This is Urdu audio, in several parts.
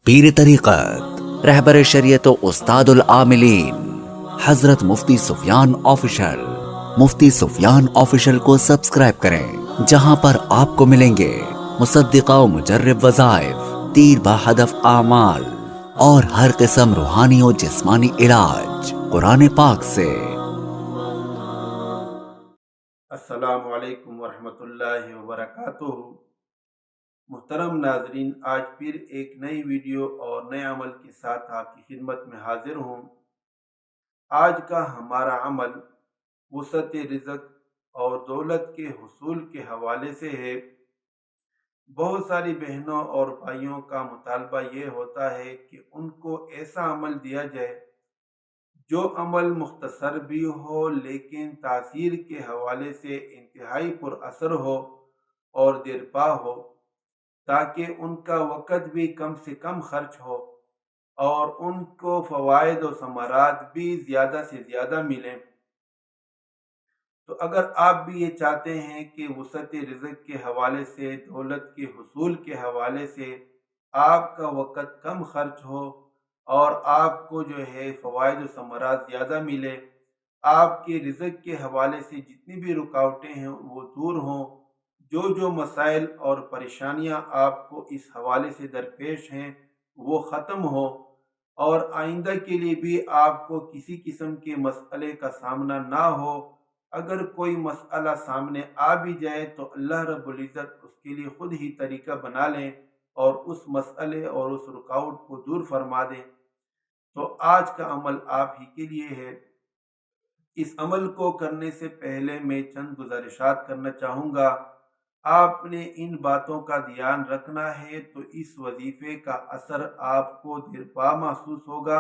پیر طریقت رہبر شریعت و استاد العاملین حضرت مفتی سفیان آفیشل۔ مفتی سفیان آفیشل کو سبسکرائب کریں، جہاں پر آپ کو ملیں گے مصدقہ و مجرب وظائف، تیر با ہدف اعمال اور ہر قسم روحانی و جسمانی علاج قرآن پاک سے۔ السلام علیکم ورحمۃ اللہ وبرکاتہ۔ محترم ناظرین، آج پھر ایک نئی ویڈیو اور نئے عمل کے ساتھ آپ کی خدمت میں حاضر ہوں۔ آج کا ہمارا عمل وسعت رزق اور دولت کے حصول کے حوالے سے ہے۔ بہت ساری بہنوں اور بھائیوں کا مطالبہ یہ ہوتا ہے کہ ان کو ایسا عمل دیا جائے جو عمل مختصر بھی ہو لیکن تاثیر کے حوالے سے انتہائی پر اثر ہو اور دیرپا ہو، تاکہ ان کا وقت بھی کم سے کم خرچ ہو اور ان کو فوائد و ثمرات بھی زیادہ سے زیادہ ملیں۔ تو اگر آپ بھی یہ چاہتے ہیں کہ وسعت رزق کے حوالے سے، دولت کے حصول کے حوالے سے آپ کا وقت کم خرچ ہو اور آپ کو جو ہے فوائد و ثمرات زیادہ ملے، آپ کے رزق کے حوالے سے جتنی بھی رکاوٹیں ہیں وہ دور ہوں، جو مسائل اور پریشانیاں آپ کو اس حوالے سے درپیش ہیں وہ ختم ہو، اور آئندہ کے لیے بھی آپ کو کسی قسم کے مسئلے کا سامنا نہ ہو۔ اگر کوئی مسئلہ سامنے آ بھی جائے تو اللہ رب العزت اس کے لیے خود ہی طریقہ بنا لیں اور اس مسئلے اور اس رکاوٹ کو دور فرما دیں۔ تو آج کا عمل آپ ہی کے لیے ہے۔ اس عمل کو کرنے سے پہلے میں چند گزارشات کرنا چاہوں گا۔ آپ نے ان باتوں کا دھیان رکھنا ہے تو اس وظیفے کا اثر آپ کو دیرپا محسوس ہوگا،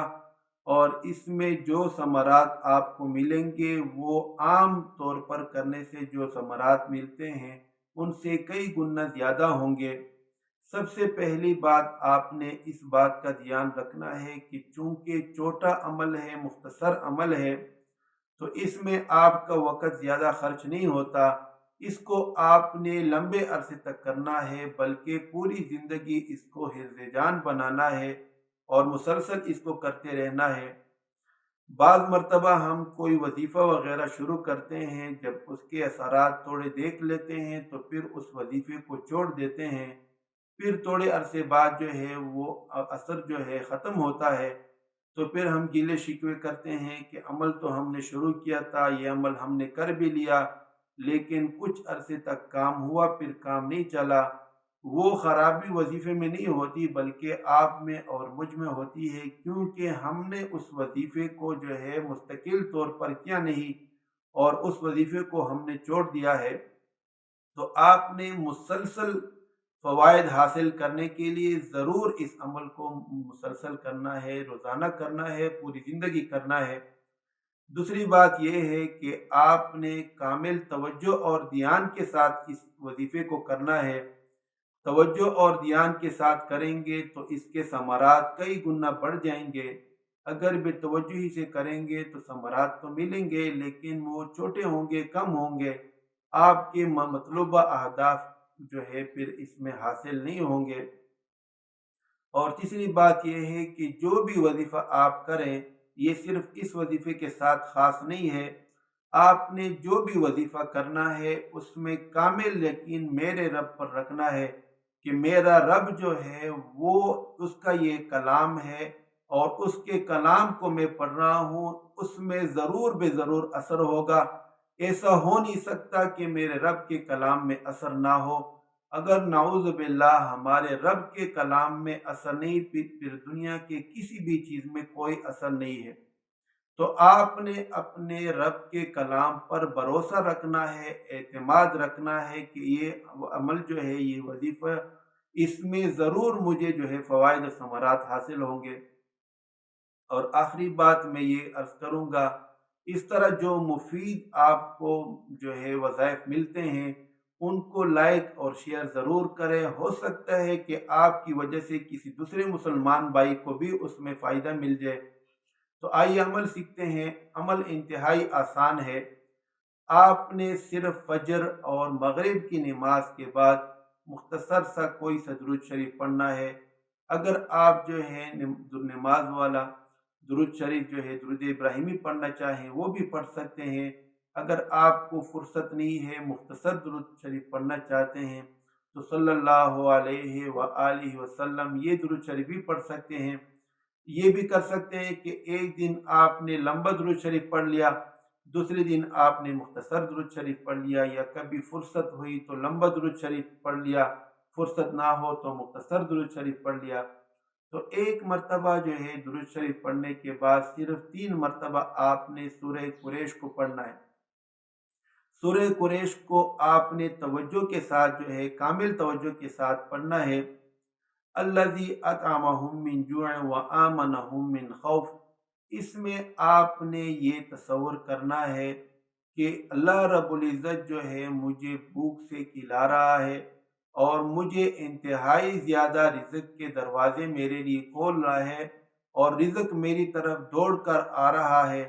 اور اس میں جو ثمرات آپ کو ملیں گے وہ عام طور پر کرنے سے جو ثمرات ملتے ہیں ان سے کئی گنا زیادہ ہوں گے۔ سب سے پہلی بات آپ نے اس بات کا دھیان رکھنا ہے کہ چونکہ چھوٹا عمل ہے، مختصر عمل ہے، تو اس میں آپ کا وقت زیادہ خرچ نہیں ہوتا۔ اس کو آپ نے لمبے عرصے تک کرنا ہے، بلکہ پوری زندگی اس کو حفظ جان بنانا ہے اور مسلسل اس کو کرتے رہنا ہے۔ بعض مرتبہ ہم کوئی وظیفہ وغیرہ شروع کرتے ہیں، جب اس کے اثرات تھوڑے دیکھ لیتے ہیں تو پھر اس وظیفے کو چھوڑ دیتے ہیں، پھر تھوڑے عرصے بعد جو ہے وہ اثر جو ہے ختم ہوتا ہے، تو پھر ہم گلے شکوے کرتے ہیں کہ عمل تو ہم نے شروع کیا تھا، یہ عمل ہم نے کر بھی لیا، لیکن کچھ عرصے تک کام ہوا پھر کام نہیں چلا۔ وہ خرابی وظیفے میں نہیں ہوتی بلکہ آپ میں اور مجھ میں ہوتی ہے، کیونکہ ہم نے اس وظیفے کو جو ہے مستقل طور پر کیا نہیں اور اس وظیفے کو ہم نے چھوڑ دیا ہے۔ تو آپ نے مسلسل فوائد حاصل کرنے کے لیے ضرور اس عمل کو مسلسل کرنا ہے، روزانہ کرنا ہے، پوری زندگی کرنا ہے۔ دوسری بات یہ ہے کہ آپ نے کامل توجہ اور دھیان کے ساتھ اس وظیفے کو کرنا ہے۔ توجہ اور دھیان کے ساتھ کریں گے تو اس کے ثمرات کئی گنا بڑھ جائیں گے۔ اگر بے توجہی سے کریں گے تو ثمرات تو ملیں گے لیکن وہ چھوٹے ہوں گے، کم ہوں گے، آپ کے مطلوبہ اہداف جو ہے پھر اس میں حاصل نہیں ہوں گے۔ اور تیسری بات یہ ہے کہ جو بھی وظیفہ آپ کریں، یہ صرف اس وظیفے کے ساتھ خاص نہیں ہے۔ آپ نے جو بھی وظیفہ کرنا ہے اس میں کامل یقین میرے رب پر رکھنا ہے کہ میرا رب جو ہے وہ اس کا یہ کلام ہے اور اس کے کلام کو میں پڑھ رہا ہوں، اس میں ضرور بے ضرور اثر ہوگا۔ ایسا ہو نہیں سکتا کہ میرے رب کے کلام میں اثر نہ ہو۔ اگر نعوذ باللہ ہمارے رب کے کلام میں اثر نہیں، پھر دنیا کے کسی بھی چیز میں کوئی اثر نہیں ہے۔ تو آپ نے اپنے رب کے کلام پر بھروسہ رکھنا ہے، اعتماد رکھنا ہے کہ یہ عمل جو ہے، یہ وظیفہ، اس میں ضرور مجھے جو ہے فوائد و ثمرات حاصل ہوں گے۔ اور آخری بات میں یہ عرض کروں گا، اس طرح جو مفید آپ کو جو ہے وظائف ملتے ہیں ان کو لائک اور شیئر ضرور کریں۔ ہو سکتا ہے کہ آپ کی وجہ سے کسی دوسرے مسلمان بھائی کو بھی اس میں فائدہ مل جائے۔ تو آئیے عمل سیکھتے ہیں۔ عمل انتہائی آسان ہے۔ آپ نے صرف فجر اور مغرب کی نماز کے بعد مختصر سا کوئی درود شریف پڑھنا ہے۔ اگر آپ جو ہے نماز والا درود شریف جو ہے درود ابراہیمی پڑھنا چاہیں وہ بھی پڑھ سکتے ہیں۔ اگر آپ کو فرصت نہیں ہے، مختصر درود شریف پڑھنا چاہتے ہیں تو صلی اللہ علیہ وآلہ وسلم یہ درود شریف بھی پڑھ سکتے ہیں۔ یہ بھی کر سکتے ہیں کہ ایک دن آپ نے لمبا درود شریف پڑھ لیا، دوسرے دن آپ نے مختصر درود شریف پڑھ لیا، یا کبھی فرصت ہوئی تو لمبا درود شریف پڑھ لیا، فرصت نہ ہو تو مختصر درود شریف پڑھ لیا۔ تو ایک مرتبہ جو ہے درود شریف پڑھنے کے بعد صرف 3 مرتبہ آپ نے سورہ قریش کو پڑھنا ہے۔ سورہ قریش کو آپ نے توجہ کے ساتھ جو ہے کامل توجہ کے ساتھ پڑھنا ہے۔ الذی اطعمہم من جوع وآمنہم من خوف، اس میں آپ نے یہ تصور کرنا ہے کہ اللہ رب العزت جو ہے مجھے بھوک سے کھلا رہا ہے اور مجھے انتہائی زیادہ رزق کے دروازے میرے لیے کھول رہا ہے اور رزق میری طرف دوڑ کر آ رہا ہے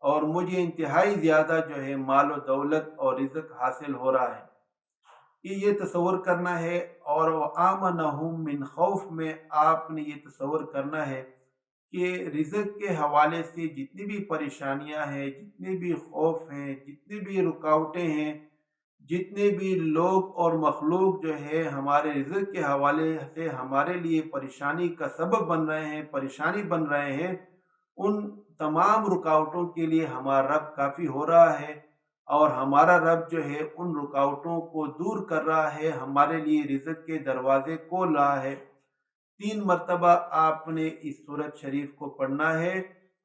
اور مجھے انتہائی زیادہ جو ہے مال و دولت اور رزق حاصل ہو رہا ہے، یہ تصور کرنا ہے۔ اور وَآمَنَهُم مِّن خوف میں آپ نے یہ تصور کرنا ہے کہ رزق کے حوالے سے جتنی بھی پریشانیاں ہیں، جتنے بھی خوف ہیں، جتنی بھی رکاوٹیں ہیں، جتنے بھی لوگ اور مخلوق جو ہے ہمارے رزق کے حوالے سے ہمارے لیے پریشانی کا سبب بن رہے ہیں، پریشانی بن رہے ہیں، ان تمام رکاوٹوں کے لیے ہمارا رب کافی ہو رہا ہے اور ہمارا رب جو ہے ان رکاوٹوں کو دور کر رہا ہے، ہمارے لیے رزق کے دروازے کھول رہا ہے۔ 3 مرتبہ آپ نے اس سورت شریف کو پڑھنا ہے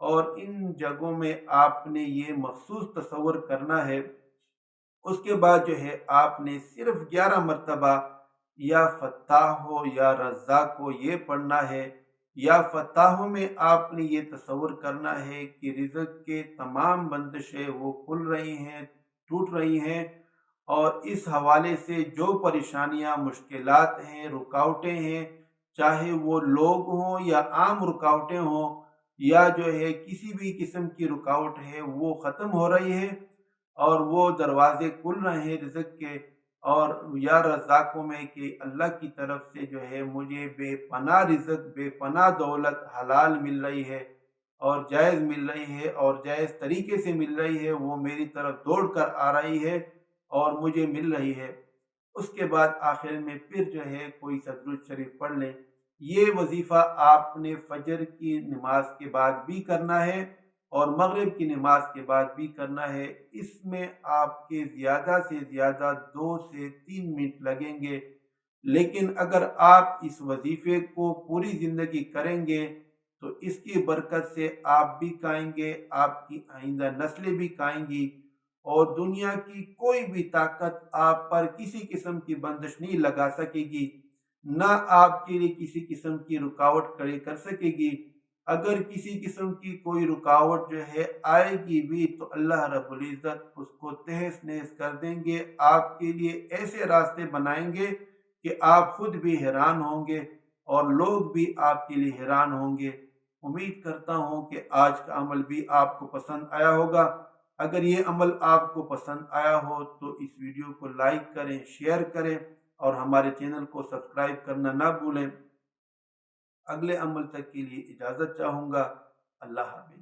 اور ان جگہوں میں آپ نے یہ مخصوص تصور کرنا ہے۔ اس کے بعد جو ہے آپ نے صرف 11 مرتبہ یا فتاح ہو یا رزاق ہو یہ پڑھنا ہے۔ یا فتاحوں میں آپ نے یہ تصور کرنا ہے کہ رزق کے تمام بندشیں وہ کھل رہی ہیں، ٹوٹ رہی ہیں، اور اس حوالے سے جو پریشانیاں، مشکلات ہیں، رکاوٹیں ہیں، چاہے وہ لوگ ہوں یا عام رکاوٹیں ہوں یا جو ہے کسی بھی قسم کی رکاوٹ ہے، وہ ختم ہو رہی ہے اور وہ دروازے کھل رہے ہیں رزق کے۔ اور یا رزاقوں میں کہ اللہ کی طرف سے جو ہے مجھے بے پناہ رزق، بے پناہ دولت حلال مل رہی ہے اور جائز مل رہی ہے اور جائز طریقے سے مل رہی ہے، وہ میری طرف دوڑ کر آ رہی ہے اور مجھے مل رہی ہے۔ اس کے بعد آخر میں پھر جو ہے کوئی سا درود شریف پڑھ لیں۔ یہ وظیفہ آپ نے فجر کی نماز کے بعد بھی کرنا ہے اور مغرب کی نماز کے بعد بھی کرنا ہے۔ اس میں آپ کے زیادہ سے زیادہ 2 سے 3 منٹ لگیں گے، لیکن اگر آپ اس وظیفے کو پوری زندگی کریں گے تو اس کی برکت سے آپ بھی کھائیں گے، آپ کی آئندہ نسلیں بھی کھائیں گی اور دنیا کی کوئی بھی طاقت آپ پر کسی قسم کی بندش نہیں لگا سکے گی، نہ آپ کے لیے کسی قسم کی رکاوٹ کھڑی کر سکے گی۔ اگر کسی قسم کی کوئی رکاوٹ جو ہے آئے گی بھی تو اللہ رب العزت اس کو تہس نہس کر دیں گے، آپ کے لیے ایسے راستے بنائیں گے کہ آپ خود بھی حیران ہوں گے اور لوگ بھی آپ کے لیے حیران ہوں گے۔ امید کرتا ہوں کہ آج کا عمل بھی آپ کو پسند آیا ہوگا۔ اگر یہ عمل آپ کو پسند آیا ہو تو اس ویڈیو کو لائک کریں، شیئر کریں اور ہمارے چینل کو سبسکرائب کرنا نہ بھولیں۔ اگلے عمل تک کے لیے اجازت چاہوں گا۔ اللہ حافظ۔